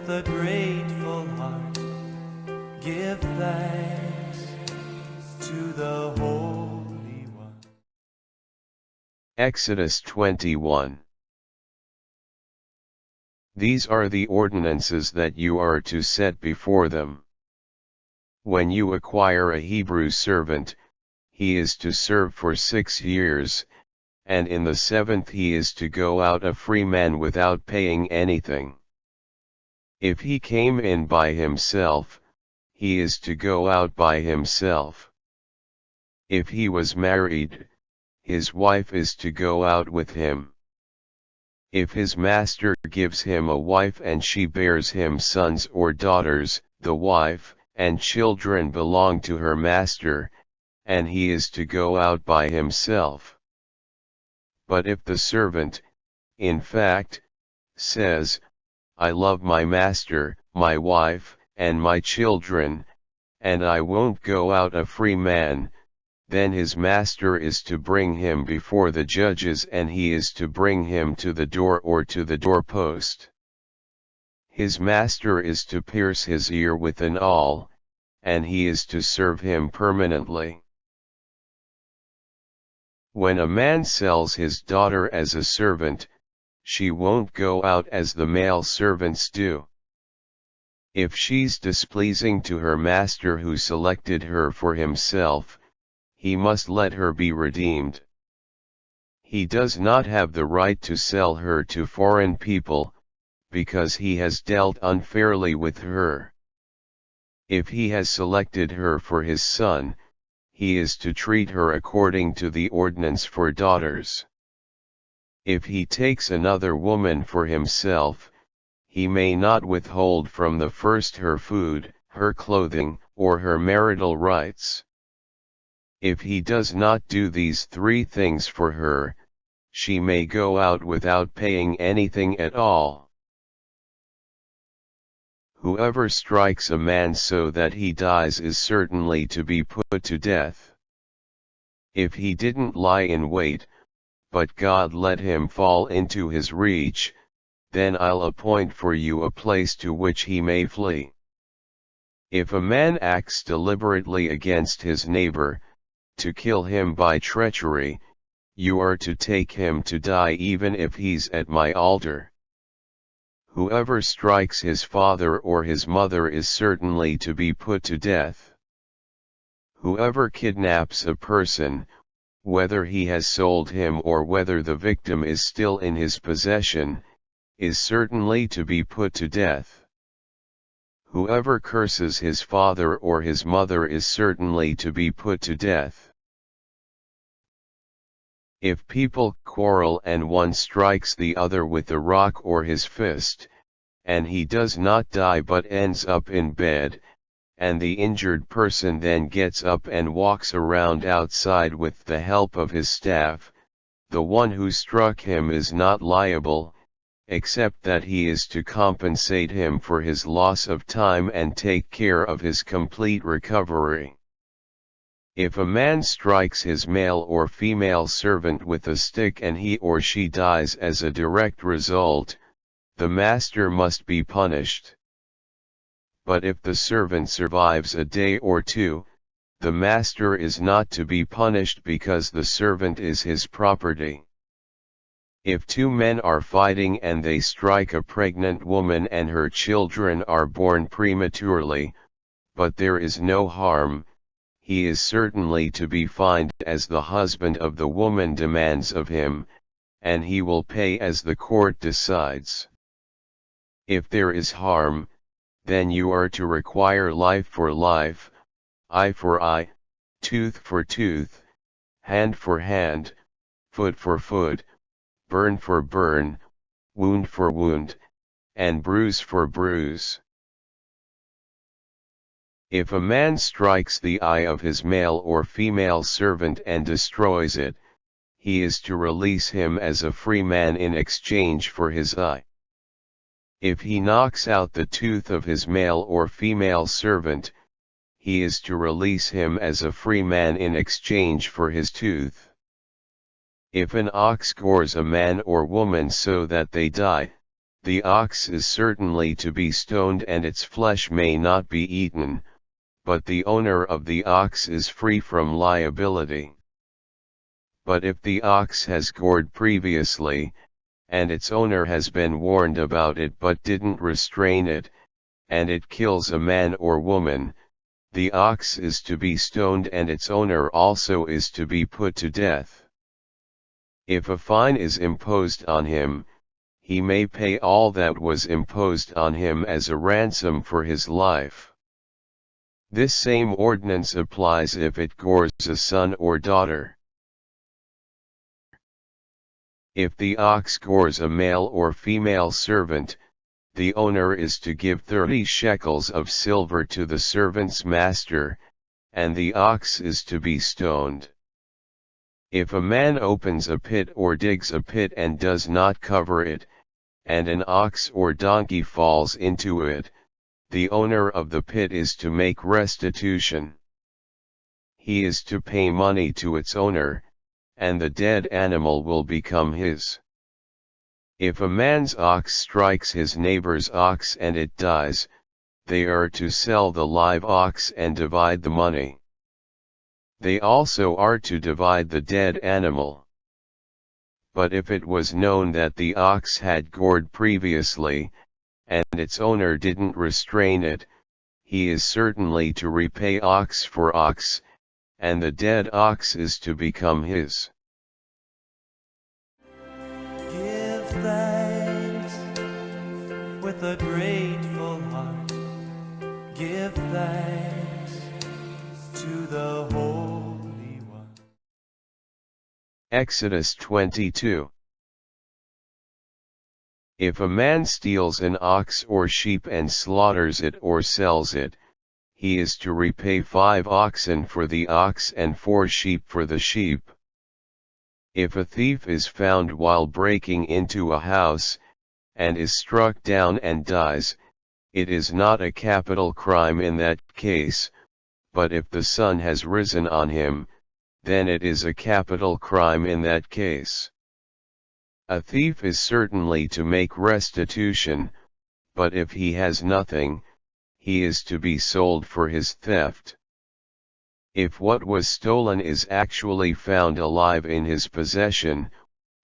with a grateful heart, give thanks to the Holy One. Exodus 21. These are the ordinances that you are to set before them. When you acquire a Hebrew servant, he is to serve for 6 years, and in the 7th he is to go out a free man without paying anything. If he came in by himself, he is to go out by himself. If he was married, his wife is to go out with him. If his master gives him a wife and she bears him sons or daughters, the wife and children belong to her master, and he is to go out by himself. But if the servant, in fact, says, I love my master, my wife, and my children, and I won't go out a free man, then his master is to bring him before the judges and he is to bring him to the door or to the doorpost. His master is to pierce his ear with an awl, and he is to serve him permanently. When a man sells his daughter as a servant, she won't go out as the male servants do. If she's displeasing to her master who selected her for himself, he must let her be redeemed. He does not have the right to sell her to foreign people, because he has dealt unfairly with her. If he has selected her for his son, he is to treat her according to the ordinance for daughters. If he takes another woman for himself, he may not withhold from the first her food, her clothing, or her marital rights. If he does not do these 3 things for her, she may go out without paying anything at all. Whoever strikes a man so that he dies is certainly to be put to death. If he didn't lie in wait, but God let him fall into his reach, then I'll appoint for you a place to which he may flee. If a man acts deliberately against his neighbor, to kill him by treachery, you are to take him to die even if he's at my altar. Whoever strikes his father or his mother is certainly to be put to death. Whoever kidnaps a person, whether he has sold him or whether the victim is still in his possession, is certainly to be put to death. Whoever curses his father or his mother is certainly to be put to death. If people quarrel and one strikes the other with a rock or his fist, and he does not die but ends up in bed, and the injured person then gets up and walks around outside with the help of his staff, the one who struck him is not liable, except that he is to compensate him for his loss of time and take care of his complete recovery. If a man strikes his male or female servant with a stick and he or she dies as a direct result, the master must be punished. But if the servant survives a day or 2, the master is not to be punished because the servant is his property. If 2 men are fighting and they strike a pregnant woman and her children are born prematurely, but there is no harm, he is certainly to be fined as the husband of the woman demands of him, and he will pay as the court decides. If there is harm, then you are to require life for life, eye for eye, tooth for tooth, hand for hand, foot for foot, burn for burn, wound for wound, and bruise for bruise. If a man strikes the eye of his male or female servant and destroys it, he is to release him as a free man in exchange for his eye. If he knocks out the tooth of his male or female servant, he is to release him as a free man in exchange for his tooth. If an ox gores a man or woman so that they die, the ox is certainly to be stoned and its flesh may not be eaten, but the owner of the ox is free from liability. But if the ox has gored previously, and its owner has been warned about it but didn't restrain it, and it kills a man or woman, the ox is to be stoned and its owner also is to be put to death. If a fine is imposed on him, he may pay all that was imposed on him as a ransom for his life. This same ordinance applies if it gores a son or daughter. If the ox gores a male or female servant, the owner is to give 30 shekels of silver to the servant's master, and the ox is to be stoned. If a man opens a pit or digs a pit and does not cover it, and an ox or donkey falls into it, the owner of the pit is to make restitution. He is to pay money to its owner, and the dead animal will become his. If a man's ox strikes his neighbor's ox and it dies, they are to sell the live ox and divide the money. They also are to divide the dead animal. But if it was known that the ox had gored previously, and its owner didn't restrain it, he is certainly to repay ox for ox, and the dead ox is to become his. Give thanks with a grateful heart. Give thanks to the Holy One. Exodus 22. If a man steals an ox or sheep and slaughters it or sells it, he is to repay 5 oxen for the ox and 4 sheep for the sheep. If a thief is found while breaking into a house, and is struck down and dies, it is not a capital crime in that case, but if the sun has risen on him, then it is a capital crime in that case. A thief is certainly to make restitution, but if he has nothing, he is to be sold for his theft. If what was stolen is actually found alive in his possession,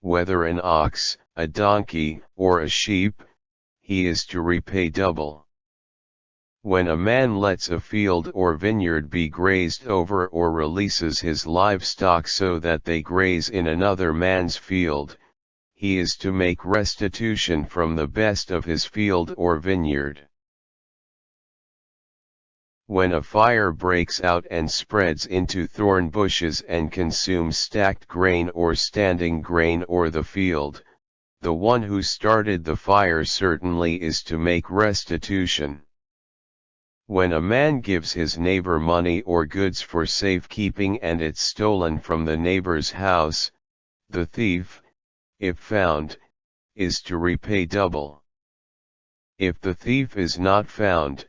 whether an ox, a donkey, or a sheep, he is to repay double. When a man lets a field or vineyard be grazed over or releases his livestock so that they graze in another man's field, he is to make restitution from the best of his field or vineyard. When a fire breaks out and spreads into thorn bushes and consumes stacked grain or standing grain or the field, the one who started the fire certainly is to make restitution. When a man gives his neighbor money or goods for safekeeping and it's stolen from the neighbor's house, the thief, if found, is to repay double. If the thief is not found,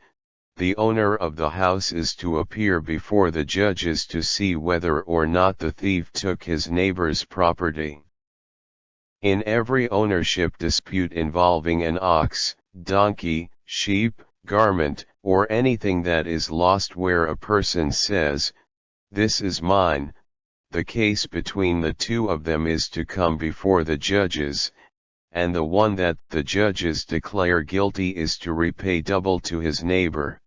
the owner of the house is to appear before the judges to see whether or not the thief took his neighbor's property. In every ownership dispute involving an ox, donkey, sheep, garment, or anything that is lost where a person says, "This is mine," the case between the two of them is to come before the judges, and the one that the judges declare guilty is to repay double to his neighbor.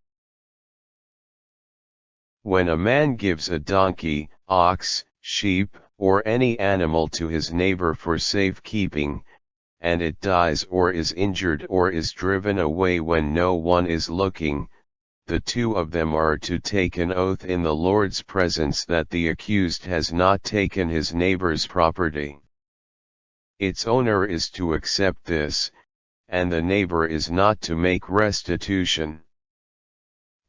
When a man gives a donkey, ox, sheep, or any animal to his neighbor for safekeeping, and it dies or is injured or is driven away when no one is looking, the two of them are to take an oath in the Lord's presence that the accused has not taken his neighbor's property. Its owner is to accept this, and the neighbor is not to make restitution.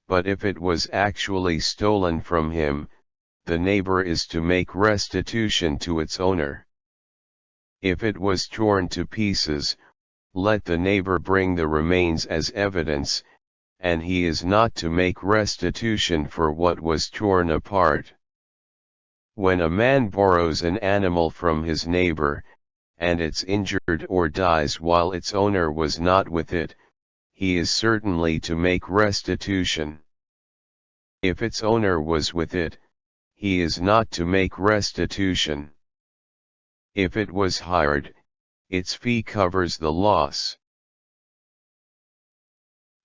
But if it was actually stolen from him, the neighbor is to make restitution to its owner. If it was torn to pieces, let the neighbor bring the remains as evidence, and he is not to make restitution for what was torn apart. When a man borrows an animal from his neighbor, and it's injured or dies while its owner was not with it, he is certainly to make restitution. If its owner was with it, he is not to make restitution. If it was hired, its fee covers the loss.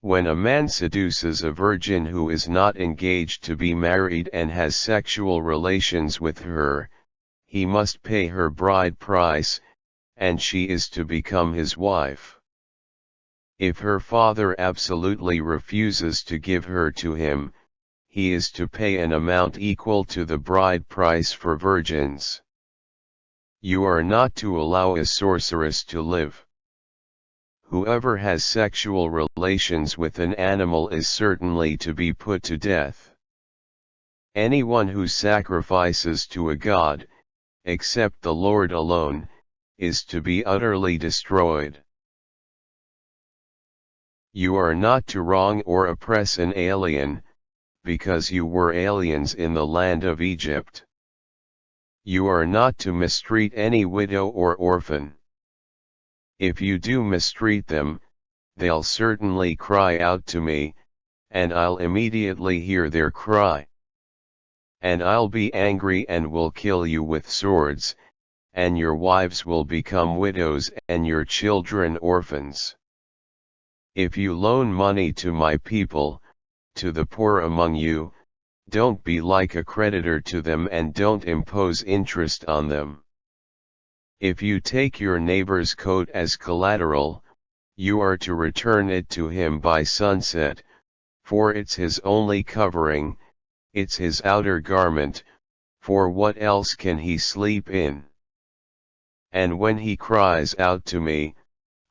When a man seduces a virgin who is not engaged to be married and has sexual relations with her, he must pay her bride price, and she is to become his wife. If her father absolutely refuses to give her to him, he is to pay an amount equal to the bride price for virgins. You are not to allow a sorceress to live. Whoever has sexual relations with an animal is certainly to be put to death. Anyone who sacrifices to a god, except the Lord alone, is to be utterly destroyed. You are not to wrong or oppress an alien, because you were aliens in the land of Egypt. You are not to mistreat any widow or orphan. If you do mistreat them, they'll certainly cry out to me, and I'll immediately hear their cry. And I'll be angry and will kill you with swords, and your wives will become widows and your children orphans. If you loan money to my people, to the poor among you, don't be like a creditor to them and don't impose interest on them. If you take your neighbor's coat as collateral, you are to return it to him by sunset, for it's his only covering, it's his outer garment, for what else can he sleep in? And when he cries out to me,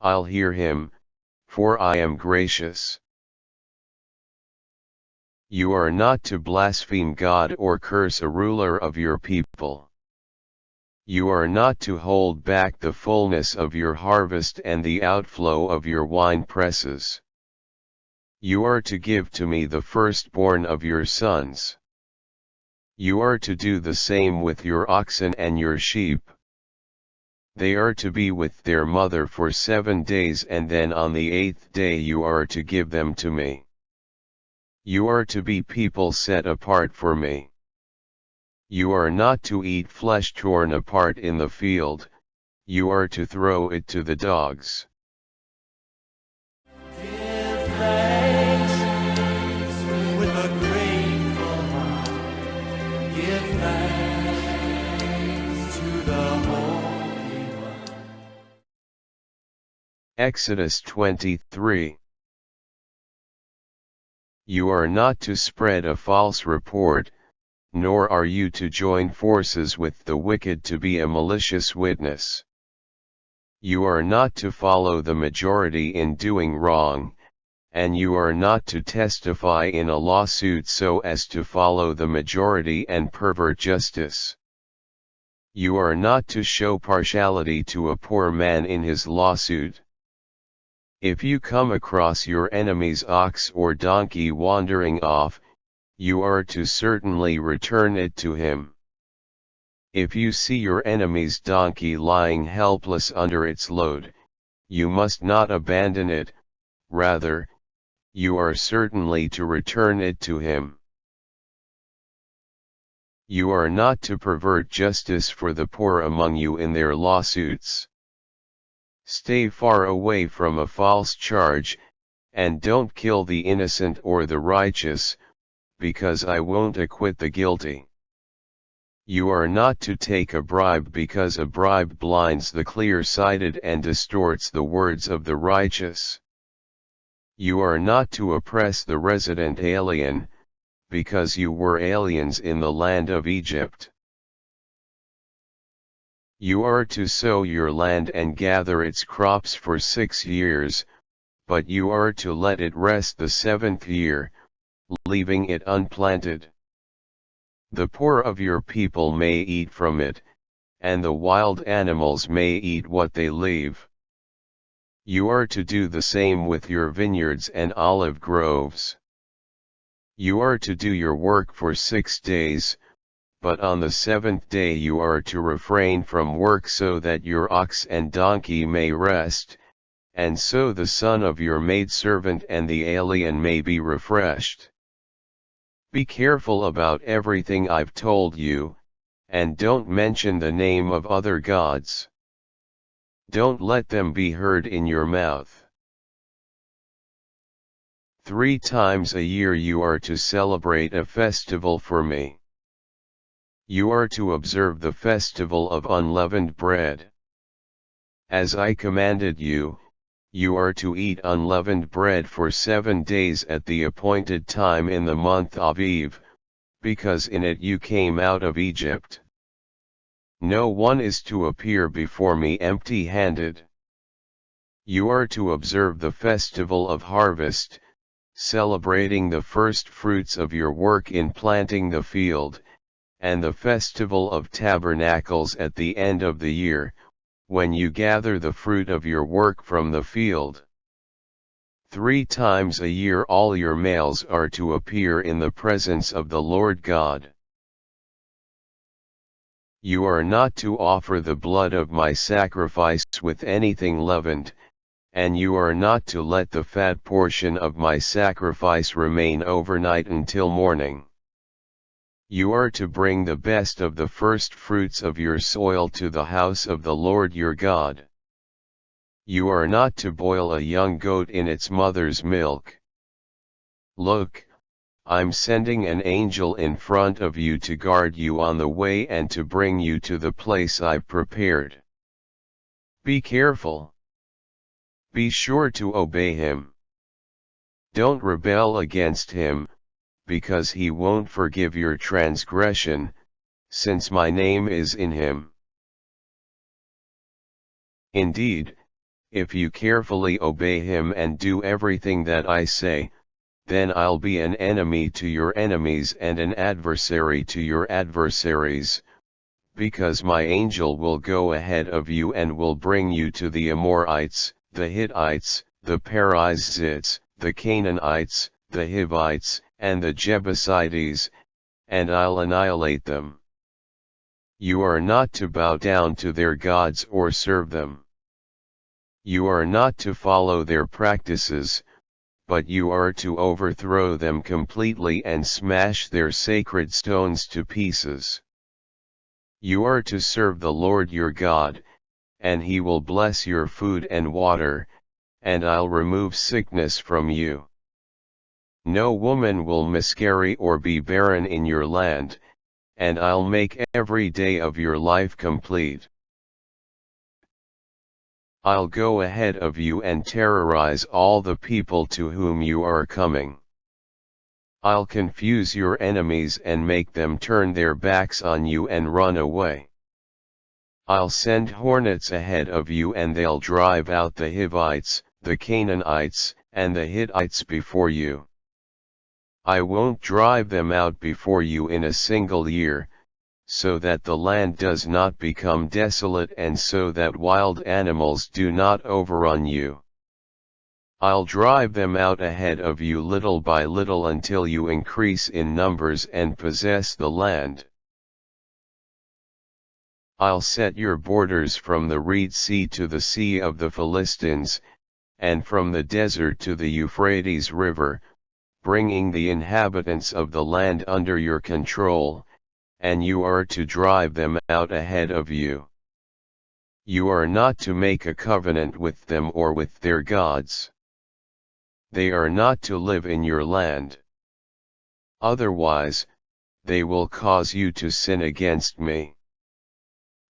I'll hear him, for I am gracious. You are not to blaspheme God or curse a ruler of your people. You are not to hold back the fullness of your harvest and the outflow of your wine presses. You are to give to me the firstborn of your sons. You are to do the same with your oxen and your sheep. They are to be with their mother for 7 days, and then on the 8th day you are to give them to me. You are to be people set apart for me. You are not to eat flesh torn apart in the field, you are to throw it to the dogs. Give thanks with a grateful heart. Give thanks to the Holy One. Exodus 23. You are not to spread a false report, nor are you to join forces with the wicked to be a malicious witness. You are not to follow the majority in doing wrong, and you are not to testify in a lawsuit so as to follow the majority and pervert justice. You are not to show partiality to a poor man in his lawsuit. If you come across your enemy's ox or donkey wandering off, you are to certainly return it to him. If you see your enemy's donkey lying helpless under its load, you must not abandon it, rather, you are certainly to return it to him. You are not to pervert justice for the poor among you in their lawsuits. Stay far away from a false charge, and don't kill the innocent or the righteous, because I won't acquit the guilty. You are not to take a bribe, because a bribe blinds the clear-sighted and distorts the words of the righteous. You are not to oppress the resident alien, because you were aliens in the land of Egypt. You are to sow your land and gather its crops for 6 years, but you are to let it rest the 7th year, leaving it unplanted. The poor of your people may eat from it, and the wild animals may eat what they leave. You are to do the same with your vineyards and olive groves. You are to do your work for 6 days, but on the seventh day you are to refrain from work so that your ox and donkey may rest, and so the son of your maidservant and the alien may be refreshed. Be careful about everything I've told you, and don't mention the name of other gods. Don't let them be heard in your mouth. 3 times a year you are to celebrate a festival for me. You are to observe the festival of unleavened bread. As I commanded you, you are to eat unleavened bread for 7 days at the appointed time in the month Aviv, because in it you came out of Egypt. No one is to appear before me empty-handed. You are to observe the festival of harvest, celebrating the first fruits of your work in planting the field, and the festival of tabernacles at the end of the year, when you gather the fruit of your work from the field. 3 times a year all your males are to appear in the presence of the Lord God. You are not to offer the blood of my sacrifice with anything leavened, and you are not to let the fat portion of my sacrifice remain overnight until morning. You are to bring the best of the first fruits of your soil to the house of the Lord your God. You are not to boil a young goat in its mother's milk. Look, I'm sending an angel in front of you to guard you on the way and to bring you to the place I've prepared. Be careful. Be sure to obey him. Don't rebel against him, because he won't forgive your transgression, since my name is in him. Indeed, if you carefully obey him and do everything that I say, then I'll be an enemy to your enemies and an adversary to your adversaries, because my angel will go ahead of you and will bring you to the Amorites, the Hittites, the Perizzites, the Canaanites, the Hivites, and the Jebusites, and I'll annihilate them. You are not to bow down to their gods or serve them. You are not to follow their practices, but you are to overthrow them completely and smash their sacred stones to pieces. You are to serve the Lord your God, and he will bless your food and water, and I'll remove sickness from you. No woman will miscarry or be barren in your land, and I'll make every day of your life complete. I'll go ahead of you and terrorize all the people to whom you are coming. I'll confuse your enemies and make them turn their backs on you and run away. I'll send hornets ahead of you and they'll drive out the Hivites, the Canaanites, and the Hittites before you. I won't drive them out before you in a single year, so that the land does not become desolate and so that wild animals do not overrun you. I'll drive them out ahead of you little by little until you increase in numbers and possess the land. I'll set your borders from the Reed Sea to the Sea of the Philistines, and from the desert to the Euphrates River, bringing the inhabitants of the land under your control, and you are to drive them out ahead of you. You are not to make a covenant with them or with their gods. They are not to live in your land. Otherwise, they will cause you to sin against me.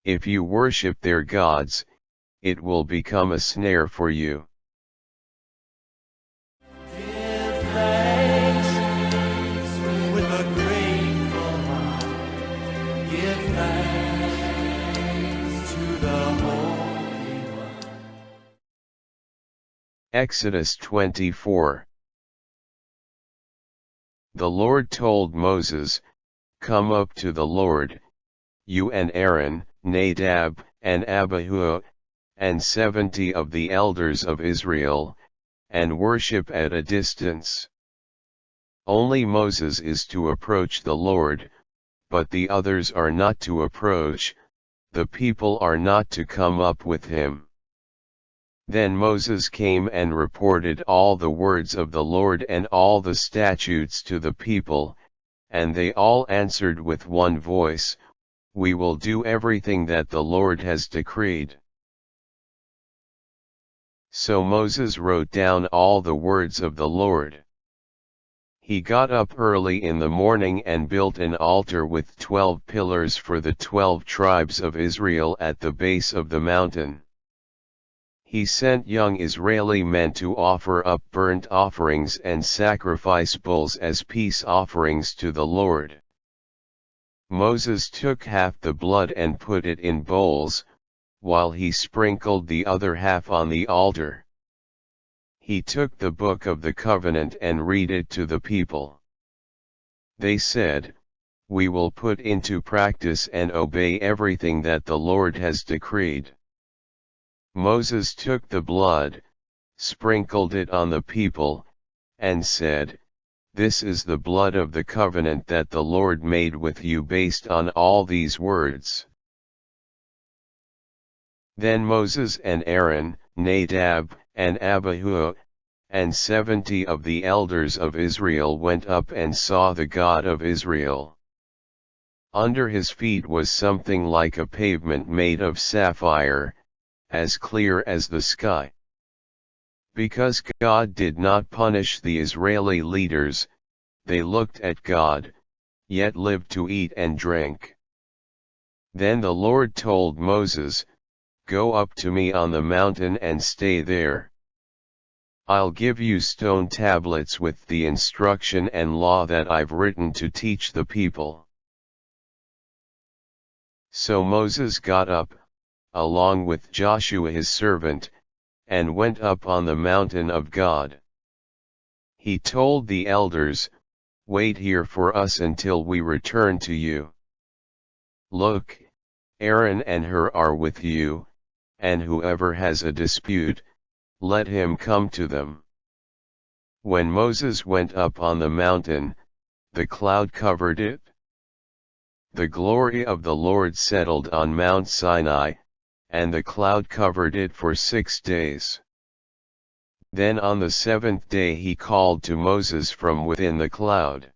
If you worship their gods, it will become a snare for you. Give thanks with a grateful heart. Give thanks to the Holy One. Exodus 24. The Lord told Moses, "Come up to the Lord, you and Aaron, Nadab, and Abihu, and 70 of the elders of Israel, and worship at a distance. Only Moses is to approach the Lord, but the others are not to approach, the people are not to come up with him. Then Moses came and reported all the words of the Lord and all the statutes to the people, and they all answered with one voice, "We will do everything that the Lord has decreed." So Moses wrote down all the words of the Lord. He got up early in the morning and built an altar with 12 pillars for the 12 tribes of Israel at the base of the mountain. He sent young Israeli men to offer up burnt offerings and sacrifice bulls as peace offerings to the Lord. Moses took half the blood and put it in bowls, while he sprinkled the other half on the altar. He took the book of the covenant and read it to the people. They said, "We will put into practice and obey everything that the Lord has decreed." Moses took the blood, sprinkled it on the people, and said, "This is the blood of the covenant that the Lord made with you based on all these words." Then Moses and Aaron, Nadab, and Abihu, and 70 of the elders of Israel went up and saw the God of Israel. Under his feet was something like a pavement made of sapphire, as clear as the sky. Because God did not punish the Israeli leaders, they looked at God, yet lived to eat and drink. Then the Lord told Moses, "Go up to me on the mountain and stay there. I'll give you stone tablets with the instruction and law that I've written to teach the people." So Moses got up, along with Joshua his servant, and went up on the mountain of God. He told the elders, "Wait here for us until we return to you. Look, Aaron and Hur are with you, and whoever has a dispute, let him come to them." When Moses went up on the mountain, the cloud covered it. The glory of the Lord settled on Mount Sinai, and the cloud covered it for 6 days. Then on the 7th day he called to Moses from within the cloud.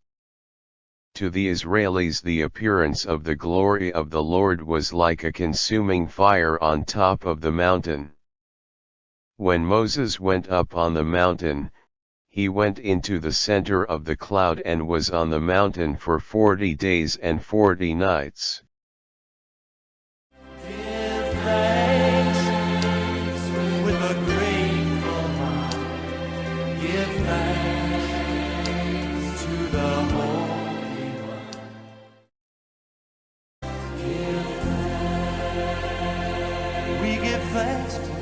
To the Israelis the appearance of the glory of the Lord was like a consuming fire on top of the mountain. When Moses went up on the mountain, he went into the center of the cloud and was on the mountain for 40 days and 40 nights. Give thanks with a grateful heart. Give thanks to the Holy One. We give thanks to